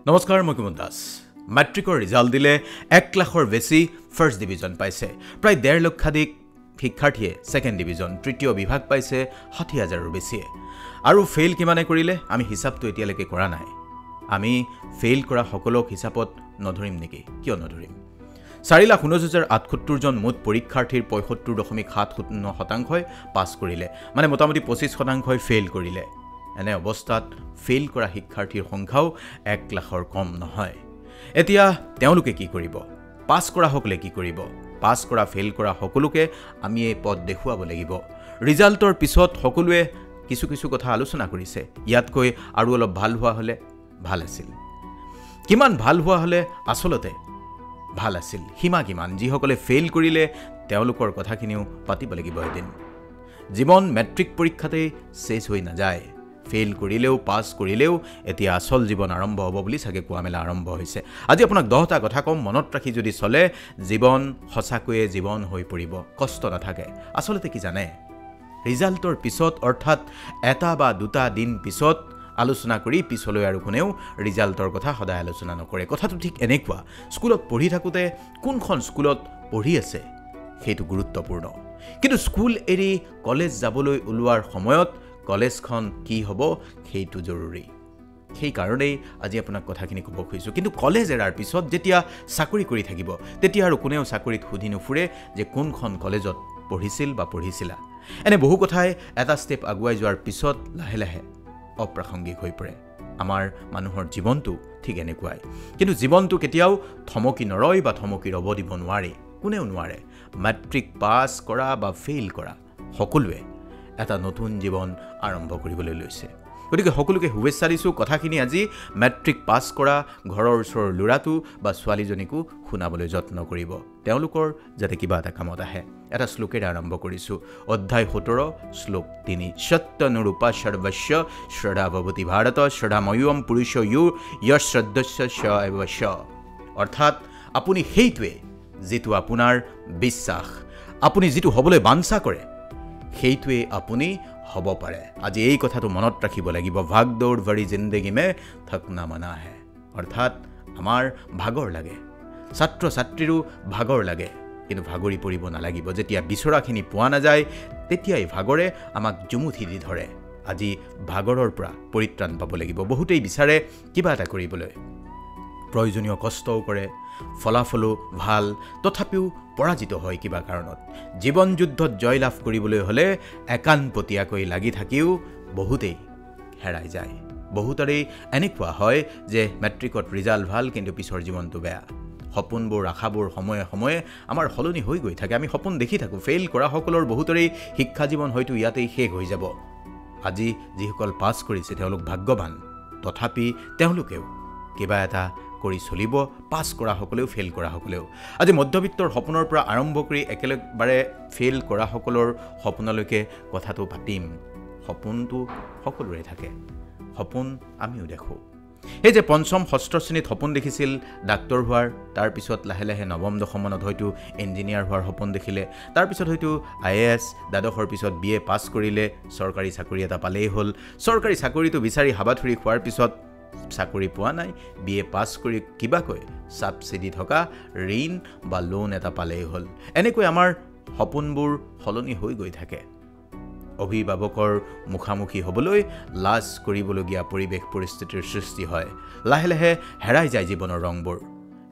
নমস্কাৰ মই কুমুদ দাস মেট্ৰিকৰ ৰিজাল্ট দিলে 1 লাখৰ বেছি ফাৰ্ষ্ট ডিভিজন পাইছে প্ৰায় 1.5 লক্ষাধিক শিক্ষাৰ্থীয়ে সেকেন্ড ডিভিজন তৃতীয় বিভাগ পাইছে 60,000ৰ বেছি আৰু ফেইল কিমানে কৰিলে আমি হিচাপটো এতিয়ালৈকে কৰা নাই আমি ফেইল কৰা সকলক হিচাপত নধৰিম নেকি কিয় নধৰিম 4,29,078 জন মুঠ পৰীক্ষাৰ্থীৰ 75.70% পাছ কৰিলে মানে মোটামুটি 25% ফেইল কৰিলে এনে অৱস্থাত ফেইল কৰা শিক্ষাৰ্থীৰ সংখ্যাও 1 লাখৰ কম নহয় এতিয়া তেওঁলোকে কি কৰিব পাছ কৰা সকলে কি কৰিব পাছ কৰা ফেইল কৰা সকলোকে আমি এই পথ দেখুৱাব লাগিব ৰিজাল্টৰ পিছত সকলোৱে কিছু কথা আলোচনা কৰিছে ইয়াতকৈ আৰু অলপ ভাল হোৱা হলে ভাল আছিল কিমান ভাল হোৱা হলে আসলতে ভাল আছিল হিমা কিমান যি সকলে ফেইল কৰিলে তেওঁলোকৰ কথাখিনিও পাতিব লাগিব এদিন জীৱন মেট্ৰিক পৰীক্ষাতে শেষ হৈ নাযায় ফেইল কৰিলেও পাছ কৰিলেও এতিয়া আসল জীৱন আৰম্ভ হ'ব বুলি সাগে কোৱা মেলা আৰম্ভ হৈছে আজি আপোনাক 10টা কথা কম মনত ৰাখি যদি চলে জীৱন হসাকয়ে জীৱন হৈ পৰিব কষ্ট নাথাকে আসলতে কি জানে ৰিজাল্টৰ পিছত অৰ্থাৎ এটা বা দুটা দিন পিছত আলোচনা কৰি পিছলৈ আৰু কোনেও ৰিজাল্টৰ কথা সদায় আলোচনা নকৰে কথাটো ঠিক এনেকুৱা স্কুলত পঢ়ি থাকোতে কোনখন স্কুলত পঢ়ি আছে সেইটো গুৰুত্বপূৰ্ণ কিন্তু স্কুল এৰি কলেজ যাবলৈ ওলোৱাৰ সময়ত কলেজখন কি হ'ব সেইটো জৰুৰী সেই কাৰণেই আজি আপোনাক কথাখিনি ক'ব খুজিছো কিন্তু কলেজ এৰাৰ পিছত যেতিয়া চাকৰি কৰি থাকিব তেতিয়া আৰু কোনেও চাকৰিত সুধি নুফুৰে যে কোনখন কলেজত পঢ়িছিল বা পঢ়িছিলা এনে বহু কথাই এটা ষ্টেপ আগুৱাই যোৱাৰ পিছত লাহে লাহে অপ্ৰাসংগিক হৈ পৰে আমাৰ মানুহৰ জীৱনটো ঠিক এনেকুৱাই কিন্তু জীৱনটো কেতিয়াও থমকি নৰয় বা থমকি ৰব দিব নোৱাৰে কোনেও নোৱাৰে মেট্ৰিক পাছ কৰা বা ফেইল কৰা সকলোৱে এটা নতুন জীৱন আৰম্ভ কৰিবলৈ লৈছে গতিকে সকলোকে শুভেচ্ছা দিছো কথাখিনি আজি মেট্ৰিক পাছ কৰা ঘৰৰ ওচৰৰ লৰাটো বা ছোৱালীজনীকো শুনাবলৈ যত্ন কৰিব তেওঁলোকৰ যাতে কিবা এটা কামত আহে এটা শ্লোকেৰে আৰম্ভ কৰিছো অধ্যায় 17 শ্লোক 3 সত্যনুৰূপা সৰ্বস্য শ্ৰদ্ধা ভৱতি ভাৰত শ্ৰদ্ধাময়ম পুৰুষয়ো য়শ শ্ৰদ্ধস্য স এব স অৰ্থাৎ আপুনি সেইটোৱে যেটো আপোনাৰ বিশ্বাস আপুনি যেটো হ'বলৈ বাঞ্ছা কৰে সেইটোৱে আপুনি হ'ব পাৰে আজি এই কথাটো মনত ৰাখিব লাগিব ভাগ দৌৰ ভৰি জিন্দগী মে থকনা মনা হে অৰ্থাৎ আমাৰ ভাগৰ লাগে ছাত্ৰ ছাত্ৰীৰো ভাগৰ লাগে কিন্তু ভাগৰি পৰিব নালাগিব যেতিয়া বিচৰাখিনি পোৱা নাযায় তেতিয়াই ভাগৰে আমাক জুমুঠি দি ধৰে আজি ভাগৰৰ পৰা পৰিত্ৰাণ পাব লাগিব বহুতেই বিচাৰে কিবা এটা কৰিবলৈ প্ৰয়োজনীয় কষ্টও কৰে ফলাফলো ভাল তথাপিও পৰাজিত হয় কিবা কাৰণত জীৱন যুদ্ধত জয় লাভ কৰিবলৈ হলে একানপতীয়াকৈ লাগি থাকিও বহুতেই হেৰাই যায় বহুতৰে এনেকুৱা হয় যে মেট্ৰিকত ৰিজাল্ট ভাল কিন্তু পিছৰ জীৱনটো বেয়া সপোনবোৰ আশাবোৰ সময়ে সময়ে আমাৰ হলনি হৈ গৈ থাকে আমি সপোন দেখি থাকো ফেইল কৰা সকলৰ বহুতৰে শিক্ষা জীৱন হয়তো ইয়াতেই শেষ হৈ যাব আজি যিসকল পাছ কৰিছে তেওঁলোক ভাগ্যৱান তথাপি তেওঁলোকেও কিবা এটা কৰি চলিব পাছ কৰা সকলেও ফেইল কৰা সকলেও আজি মধ্যবিত্তৰ সপোনৰ পৰা আৰম্ভ কৰি একেলগে ফেইল কৰা সকলৰ সপোনলৈকে কথাটো পাতিম সপোনটো সকলোৰে থাকে সপোন আমিও দেখো এই যে পঞ্চম ষষ্ঠ শ্ৰেণীত সপোন দেখিছিল ডাক্তৰ হোৱাৰ তাৰ পিছত লাহে লাহে নৱম দশমনত হয়তো ইঞ্জিনিয়াৰ হোৱাৰ সপোন দেখিলে তাৰ পিছত হয়তো IAS দ্বাদশৰ পিছত BA পাছ কৰিলে চৰকাৰী চাকৰি এটা পালেই হ'ল চৰকাৰী চাকৰিটো বিচাৰি হাবাথুৰি খোৱাৰ পিছত চাকৰি পোৱা নাই BA পাছ কৰি কিবাকৈ সাবসিডি থকা ঋণ বা লোন এটা পালেই হ'ল এনেকৈ আমাৰ সপোনবোৰ হলনি হৈ গৈ থাকে অভিভাৱকৰ মুখামুখি হ'বলৈ লাজ কৰিবলগীয়া পৰিৱেশ পৰিস্থিতিৰ সৃষ্টি হয় লাহে লাহে হেৰাই যায় জীৱনৰ ৰংবোৰ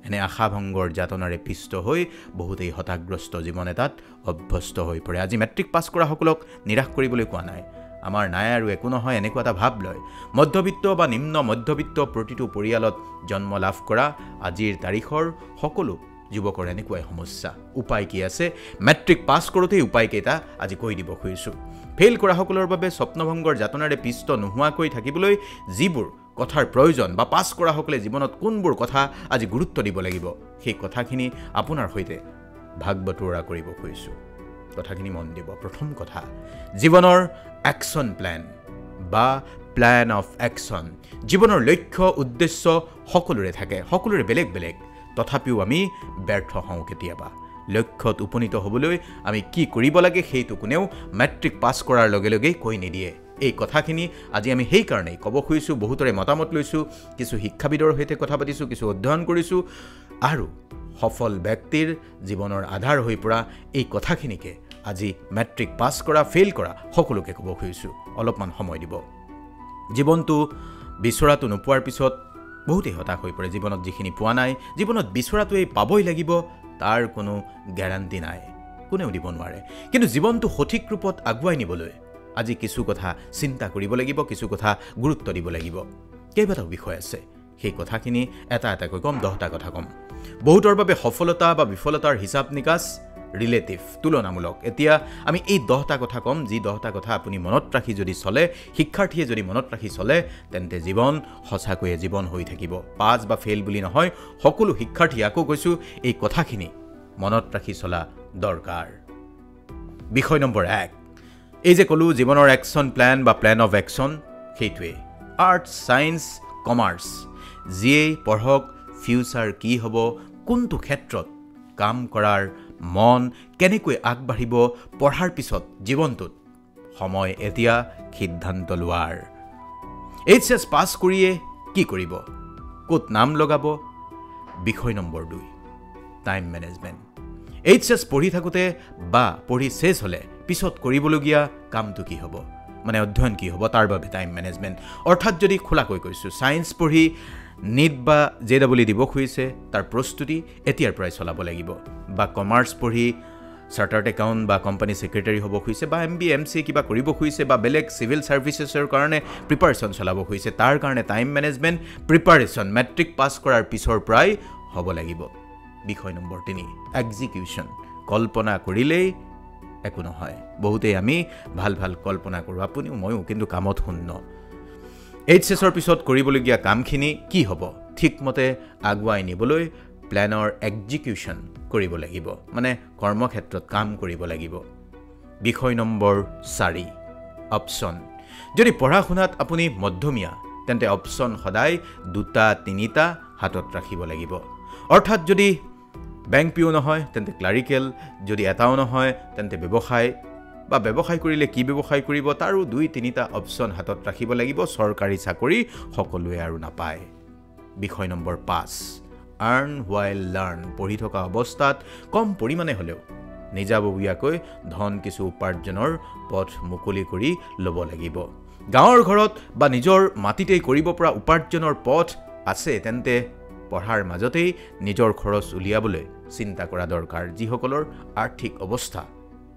এনে আশাভংগৰ যাতনাৰে পিষ্ট হৈ বহুতেই হতাগ্ৰস্ত জীৱন এটাত অভ্যস্ত হৈ পৰে আজি মেট্ৰিক পাছ কৰা সকলক নিৰাশ কৰিবলৈ কোৱা নাই আমাৰ নাই আৰু একো নহয় এনেকুৱা এটা ভাব লয় মধ্যবিত্ত বা নিম্ন মধ্যবিত্ত প্ৰতিটো পৰিয়ালত জন্ম লাভ কৰা আজিৰ তাৰিখৰ সকলো যুৱকৰ এনেকুৱাই সমস্যা উপায় কি আছে মেট্ৰিক পাছ কৰোঁতেই উপায় কেইটা আজি কৈ দিব খুজিছোঁ ফেইল কৰা সকলৰ বাবে স্বপ্নভংগৰ যাতনাৰে পিষ্ট নোহোৱাকৈ থাকিবলৈ যিবোৰ কথাৰ প্ৰয়োজন বা পাছ কৰা সকলে জীৱনত কোনবোৰ কথা আজি গুৰুত্ব দিব লাগিব সেই কথাখিনি আপোনাৰ সৈতে ভাগ বতৰা কৰিব খুজিছোঁ কথাখিনি মন দিব প্ৰথম কথা জীৱনৰ একশন প্ল্যান বা প্ল্যান অফ একশন জীৱনৰ লক্ষ্য উদ্দেশ্য সকলোৰে থাকে সকলোৰে বেলেগ বেলেগ তথাপিও আমি ব্যৰ্থ হওঁ কেতিয়াবা লক্ষ্যত উপনীত হ'বলৈ আমি কি কৰিব লাগে সেইটো কোনেও মেট্ৰিক পাছ কৰাৰ লগে লগে কৈ নিদিয়ে এই কথাখিনি আজি আমি সেইকাৰণেই ক'ব খুজিছোঁ, বহুতৰে মতামত লৈছোঁ, কিছু শিক্ষাবিদৰ সৈতে কথা পাতিছোঁ, কিছু অধ্যয়ন কৰিছোঁ আৰু সফল ব্যক্তিৰ জীৱনৰ আধাৰ হৈ পৰা এই কথাখিনিকে আজি মেট্ৰিক পাছ কৰা, ফেইল কৰা সকলোকে ক'ব খুজিছোঁ, অলপমান সময় দিব। জীৱনটো বিচৰাটো নোপোৱাৰ পিছত বহুতেই হতাশ হৈ পৰে। জীৱনত যিখিনি পোৱা নাই, জীৱনত বিচৰাটোৱেই পাবই লাগিব তাৰ কোনো গেৰাণ্টি নাই, কোনেও দিব নোৱাৰে। কিন্তু জীৱনটো সঠিক ৰূপত আগুৱাই নিবলৈ আজি কিছু কথা চিন্তা কৰিব লাগিব, কিছু কথা গুৰুত্ব দিব লাগিব। কেইবাটাও বিষয় আছে, সেই কথাখিনি এটা এটাকৈ ক'ম, 10টা কথা ক'ম। বহুতৰ বাবে সফলতা বা বিফলতাৰ হিচাপ নিকাচ ৰিলেটিভ, তুলনামূলক। এতিয়া আমি এই 10টা কথা ক'ম, যি 10টা কথা আপুনি মনত ৰাখি যদি চলে, শিক্ষাৰ্থীয়ে যদি মনত ৰাখি চলে, তেন্তে জীৱন সঁচাকৈয়ে জীৱন হৈ থাকিব। পাছ বা ফেইল বুলি নহয়, সকলো শিক্ষাৰ্থী, আকৌ কৈছোঁ, এই কথাখিনি মনত ৰাখি চলা দৰকাৰ। বিষয় নম্বৰ 1, এই যে ক'লোঁ জীৱনৰ একশ্যন প্লেন বা প্লেন অফ একশ্যন, সেইটোৱে আৰ্টছ, ছায়েন্স, কমাৰ্চ, যিয়েই পঢ়ক ফিউচাৰ কি হ'ব, কোনটো ক্ষেত্ৰত কাম কৰাৰ মন, কেনেকৈ আগবাঢ়িব পঢ়াৰ পিছত জীৱনটোত, সময় এতিয়া সিদ্ধান্ত লোৱাৰ। HS পাছ কৰিয়ে কি কৰিব, ক'ত নাম লগাব। বিষয় নম্বৰ 2, টাইম মেনেজমেণ্ট। HS পঢ়ি থাকোঁতে বা পঢ়ি শেষ হ'লে পিছত কৰিবলগীয়া কামটো কি হ'ব, মানে অধ্যয়ন কি হ'ব, তাৰ বাবে টাইম মেনেজমেণ্ট। অৰ্থাৎ যদি খোলাকৈ কৈছোঁ, ছায়েন্স পঢ়ি নিট বা JEE দিব খুজিছে, তাৰ প্ৰস্তুতি এতিয়াৰ পৰাই চলাব লাগিব। বা কমাৰ্চ পঢ়ি চাৰ্টাৰ্ড একাউণ্ট বা কোম্পানী ছেক্ৰেটাৰী হ'ব খুজিছে, বা MBA MCA কিবা কৰিব খুজিছে, বা বেলেগ চিভিল ছাৰ্ভিচেছৰ কাৰণে প্ৰিপাৰেশ্যন চলাব খুজিছে, তাৰ কাৰণে time management preparation matric pass কৰাৰ পিছৰ পৰাই হ'ব লাগিব। বিষয় নম্বৰ 3, এক্সিকিউশ্যন। কল্পনা কৰিলেই একো নহয়। বহুতেই আমি ভাল ভাল কল্পনা কৰোঁ, আপুনিও ময়ো, কিন্তু কামত শূন্য। HSৰ পিছত কৰিবলগীয়া কামখিনি কি হ'ব, ঠিকমতে আগুৱাই নিবলৈ প্লেনৰ এক্সিকিউশ্যন কৰিব লাগিব, মানে কৰ্মক্ষেত্ৰত কাম কৰিব লাগিব। বিষয় নম্বৰ 4, অপশ্যন। যদি পঢ়া শুনাত আপুনি মধ্যমীয়া, তেন্তে অপশ্যন সদায় 2-3টা হাতত ৰাখিব লাগিব। অৰ্থাৎ যদি বেংক পিও নহয়, তেন্তে ক্লাৰিকেল, যদি এটাও নহয়, তেন্তে ব্যৱসায়, বা ব্যৱসায় কৰিলে কি ব্যৱসায় কৰিব, তাৰো 2-3টা অপশ্যন হাতত ৰাখিব লাগিব। চৰকাৰী চাকৰি সকলোৱে আৰু নাপায়। বিষয় নম্বৰ 5, আৰ্ণ হুৱাইল লাৰ্ণ। পঢ়ি থকা অৱস্থাত কম পৰিমাণে হ'লেও নিজাববীয়াকৈ ধন কিছু উপাৰ্জনৰ পথ মুকলি কৰি ল'ব লাগিব। গাঁৱৰ ঘৰত বা নিজৰ মাটিতেই কৰিব পৰা উপাৰ্জনৰ পথ আছে, তেন্তে পঢ়াৰ মাজতেই নিজৰ খৰচ উলিয়াবলৈ চিন্তা কৰা দৰকাৰ, যিসকলৰ আৰ্থিক অৱস্থা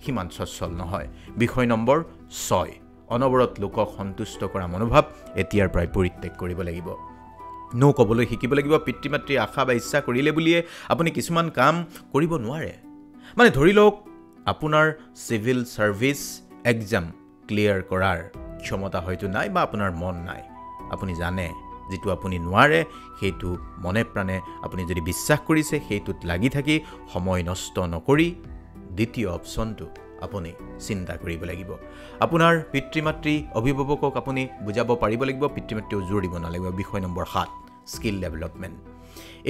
সিমান সচ্ছল নহয়। বিষয় নম্বৰ 6, অনবৰত লোকক সন্তুষ্ট কৰা মনোভাৱ এতিয়াৰ পৰাই পৰিত্যাগ কৰিব লাগিব। নো ক'বলৈ শিকিব লাগিব। পিতৃ মাতৃৰ আশা বা ইচ্ছা কৰিলে বুলিয়ে আপুনি কিছুমান কাম কৰিব নোৱাৰে। মানে ধৰি লওক আপোনাৰ চিভিল ছাৰ্ভিচ এক্সাম ক্লিয়াৰ কৰাৰ ক্ষমতা হয়তো নাই, বা আপোনাৰ মন নাই, আপুনি জানে যিটো আপুনি নোৱাৰে, সেইটো মনে প্ৰাণে আপুনি যদি বিশ্বাস কৰিছে, সেইটোত লাগি থাকি সময় নষ্ট নকৰি দ্বিতীয় অপশ্যনটো আপুনি চিন্তা কৰিব লাগিব। আপোনাৰ পিতৃ মাতৃ অভিভাৱকক আপুনি বুজাব পাৰিব লাগিব, পিতৃ মাতৃও জোৰ দিব নালাগিব। বিষয় নম্বৰ 7, স্কিল ডেভেলপমেণ্ট।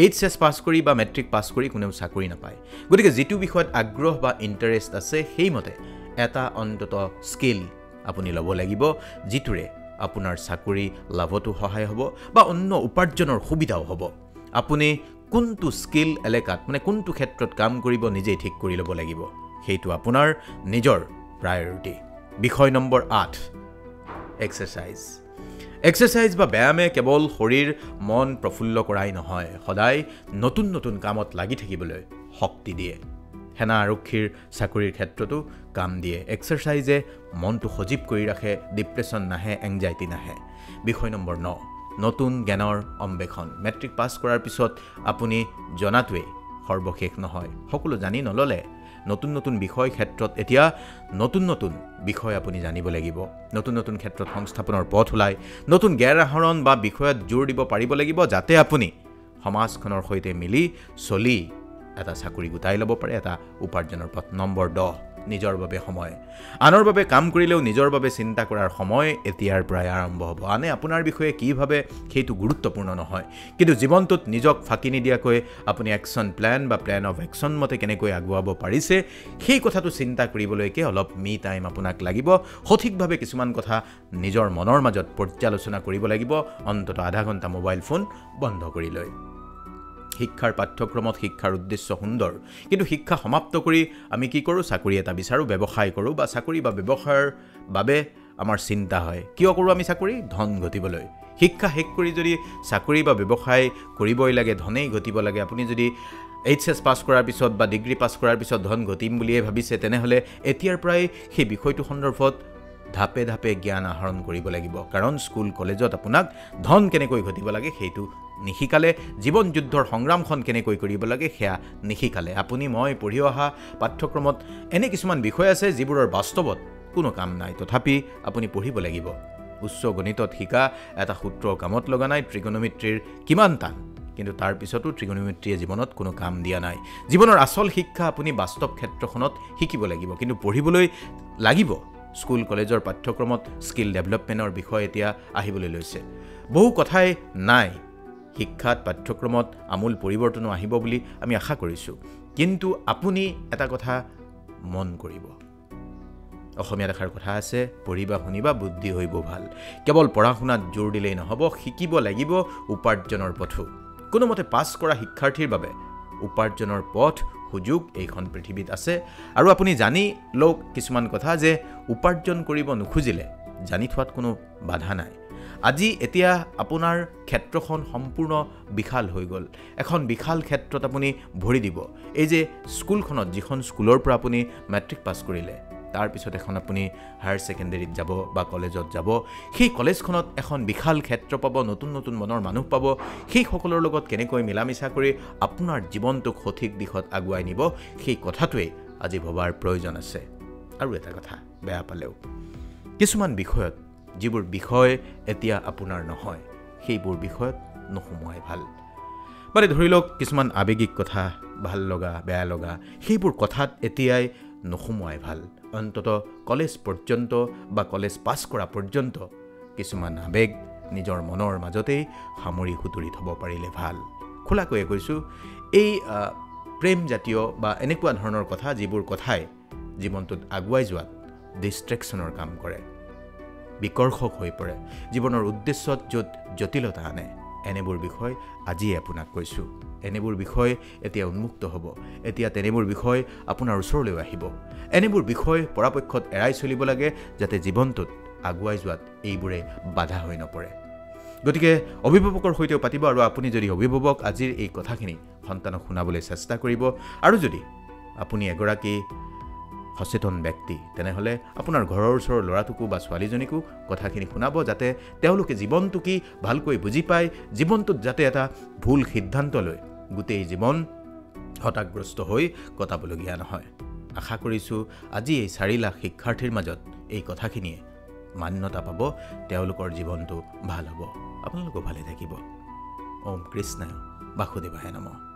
HS পাছ কৰি বা মেট্ৰিক পাছ কৰি কোনেও চাকৰি নাপায়। গতিকে যিটো বিষয়ত আগ্ৰহ বা ইণ্টাৰেষ্ট আছে, সেইমতে এটা অন্তত স্কিল আপুনি ল'ব লাগিব, যিটোৰে আপোনাৰ চাকৰি লাভতো সহায় হ'ব বা অন্য উপাৰ্জনৰ সুবিধাও হ'ব। আপুনি কোনটো স্কিল এলেকাত, মানে কোনটো ক্ষেত্ৰত কাম কৰিব, নিজেই ঠিক কৰি ল'ব লাগিব। সেইটো আপোনাৰ নিজৰ প্ৰায়ৰিটি। বিষয় নম্বৰ 8, এক্সাৰচাইজ। এক্সাৰচাইজ বা ব্যায়ামে কেৱল শৰীৰ মন প্ৰফুল্ল কৰাই নহয়, সদায় নতুন নতুন কামত লাগি থাকিবলৈ শক্তি দিয়ে। সেনা আৰক্ষীৰ চাকৰিৰ ক্ষেত্ৰতো কাম দিয়ে। এক্সাৰচাইজে মনটো সজীৱ কৰি ৰাখে, ডিপ্ৰেশ্যন নাহে, এংজাইটি নাহে। বিষয় নম্বৰ 9, নতুন জ্ঞানৰ অন্বেষণ। মেট্ৰিক পাছ কৰাৰ পিছত আপুনি জনাটোৱেই সৰ্বশেষ নহয়, সকলো জানি নল'লে নতুন নতুন বিষয় ক্ষেত্ৰত এতিয়া নতুন নতুন বিষয় আপুনি জানিব লাগিব। নতুন নতুন ক্ষেত্ৰত সংস্থাপনৰ পথ ওলায়, নতুন জ্ঞান আহৰণ বা বিষয়ত জোৰ দিব পাৰিব লাগিব, যাতে আপুনি সমাজখনৰ সৈতে মিলি চলি এটা চাকৰি গোটাই ল'ব পাৰে, এটা উপাৰ্জনৰ পথ। নম্বৰ 10, নিজৰ বাবে সময়। আনৰ বাবে কাম কৰিলেও নিজৰ বাবে চিন্তা কৰাৰ সময় এতিয়াৰ পৰাই আৰম্ভ হ'ব। আনে আপোনাৰ বিষয়ে কি ভাবে সেইটো গুৰুত্বপূৰ্ণ নহয়, কিন্তু জীৱনটোত নিজক ফাঁকি নিদিয়াকৈ আপুনি একশ্যন প্লেন বা প্লেন অফ একশ্যন মতে কেনেকৈ আগুৱাব পাৰিছে সেই কথাটো চিন্তা কৰিবলৈকে অলপ মি টাইম আপোনাক লাগিব। সঠিকভাৱে কিছুমান কথা নিজৰ মনৰ মাজত পৰ্যালোচনা কৰিব লাগিব, অন্ততঃ আধা ঘণ্টা মোবাইল ফোন বন্ধ কৰি লৈ। শিক্ষাৰ পাঠ্যক্ৰমত শিক্ষাৰ উদ্দেশ্য সুন্দৰ, কিন্তু শিক্ষা সমাপ্ত কৰি আমি কি কৰোঁ? চাকৰি এটা বিচাৰোঁ, ব্যৱসায় কৰোঁ, বা চাকৰি বা ব্যৱসায়ৰ বাবে আমাৰ চিন্তা হয়। কিয় কৰোঁ আমি চাকৰি? ধন ঘটিবলৈ। শিক্ষা শেষ কৰি যদি চাকৰি বা ব্যৱসায় কৰিবই লাগে, ধনেই ঘটিব লাগে, আপুনি যদি HS পাছ কৰাৰ পিছত বা ডিগ্ৰী পাছ কৰাৰ পিছত ধন ঘটিম বুলিয়ে ভাবিছে, তেনেহ'লে এতিয়াৰ পৰাই সেই বিষয়টো সন্দৰ্ভত ধাপে ধাপে জ্ঞান আহৰণ কৰিব লাগিব। কাৰণ স্কুল কলেজত আপোনাক ধন কেনেকৈ ঘটিব লাগে সেইটো নিশিকালে, জীৱন যুদ্ধৰ সংগ্ৰামখন কেনেকৈ কৰিব লাগে সেয়া নিশিকালে। আপুনি মই পঢ়ি অহা পাঠ্যক্ৰমত এনে কিছুমান বিষয় আছে যিবোৰৰ বাস্তৱত কোনো কাম নাই, তথাপি আপুনি পঢ়িব লাগিব। উচ্চ গণিতত শিকা এটা সূত্ৰ কামত লগা নাই, ত্ৰিকোণমিতিৰ কিমান টান, কিন্তু তাৰ পিছতো ত্ৰিকোণমিতিয়ে জীৱনত কোনো কাম দিয়া নাই। জীৱনৰ আচল শিক্ষা আপুনি বাস্তৱ ক্ষেত্ৰখনত শিকিব লাগিব, কিন্তু পঢ়িবলৈ লাগিব। স্কুল কলেজৰ পাঠ্যক্ৰমত স্কিল ডেভেলপমেণ্টৰ বিষয় এতিয়া আহিবলৈ লৈছে। বহু কথাই নাই শিক্ষাত, পাঠ্যক্ৰমত আমূল পৰিৱৰ্তনো আহিব বুলি আমি আশা কৰিছোঁ, কিন্তু আপুনি এটা কথা মন কৰিব। অসমীয়াত এষাৰ কথা আছে, পঢ়িবা শুনিবা বুদ্ধি হইব ভাল। কেৱল পঢ়া শুনাত জোৰ দিলেই নহ'ব, শিকিব লাগিব উপাৰ্জনৰ পথো। কোনোমতে পাছ কৰা শিক্ষাৰ্থীৰ বাবে উপাৰ্জনৰ পথ সুযোগ এইখন পৃথিৱীত আছে। আৰু আপুনি জানি লওক কিছুমান কথা যে উপাৰ্জন কৰিব নোখোজিলে জানি থোৱাত কোনো বাধা নাই। আজি এতিয়া আপোনাৰ ক্ষেত্ৰখন সম্পূৰ্ণ বিশাল হৈ গ'ল। এখন বিশাল ক্ষেত্ৰত আপুনি ভৰি দিব। এই যে স্কুলখনত, যিখন স্কুলৰ পৰা আপুনি মেট্ৰিক পাছ কৰিলে, তাৰপিছত এখন আপুনি হায়াৰ ছেকেণ্ডেৰীত যাব বা কলেজত যাব, সেই কলেজখনত এখন বিশাল ক্ষেত্ৰ পাব, নতুন নতুন মনৰ মানুহ পাব। সেইসকলৰ লগত কেনেকৈ মিলা মিছা কৰি আপোনাৰ জীৱনটোক সঠিক দিশত আগুৱাই নিব, সেই কথাটোৱেই আজি ভবাৰ প্ৰয়োজন আছে। আৰু এটা কথা, বেয়া পালেও কিছুমান বিষয়ত, যিবোৰ বিষয় এতিয়া আপোনাৰ নহয়, সেইবোৰ বিষয়ত নোসোমোৱাই ভাল। মানে ধৰি লওক কিছুমান আৱেগিক কথা, ভাল লগা বেয়া লগা, সেইবোৰ কথাত এতিয়াই নোসোমোৱাই ভাল। অন্ততঃ কলেজ পৰ্যন্ত বা কলেজ পাছ কৰা পৰ্যন্ত কিছুমান আৱেগ নিজৰ মনৰ মাজতেই সামৰি সুতৰি থ'ব পাৰিলে ভাল। খোলাকৈয়ে কৈছোঁ, এই প্ৰেম জাতীয় বা এনেকুৱা ধৰণৰ কথা, যিবোৰ কথাই জীৱনটোত আগুৱাই যোৱাত ডিষ্ট্ৰেকশ্যনৰ কাম কৰে, বিকৰ্ষক হৈ পৰে, জীৱনৰ উদ্দেশ্যত য'ত জটিলতা আনে, এনেবোৰ বিষয় আজিয়ে আপোনাক কৈছোঁ। এনেবোৰ বিষয় এতিয়া উন্মুক্ত হ'ব। এতিয়া তেনেবোৰ বিষয় আপোনাৰ ওচৰলৈ আহিব। এনেবোৰ বিষয় পৰাপক্ষত এৰাই চলিব লাগে, যাতে জীৱনটোত আগুৱাই যোৱাত এইবোৰে বাধা হৈ নপৰে। গতিকে অভিভাৱকৰ সৈতেও পাতিব, আৰু আপুনি যদি অভিভাৱক, আজিৰ এই কথাখিনি সন্তানক শুনাবলৈ চেষ্টা কৰিব। আৰু যদি আপুনি এগৰাকী সচেতন ব্যক্তি, তেনেহ'লে আপোনাৰ ঘৰৰ ওচৰৰ ল'ৰাটোকো বা ছোৱালীজনীকো কথাখিনি শুনাব, যাতে তেওঁলোকে জীৱনটো কি ভালকৈ বুজি পায়, জীৱনটোত যাতে এটা ভুল সিদ্ধান্ত লৈ গোটেই জীৱন হতাশগ্ৰস্ত হৈ কটাবলগীয়া নহয়। আশা কৰিছোঁ আজি এই 4 লাখ শিক্ষাৰ্থীৰ মাজত এই কথাখিনিয়ে মান্যতা পাব, তেওঁলোকৰ জীৱনটো ভাল হ'ব, আপোনালোকো ভালে থাকিব। ওম কৃষ্ণায় বাসুদেৱায় নমঃ।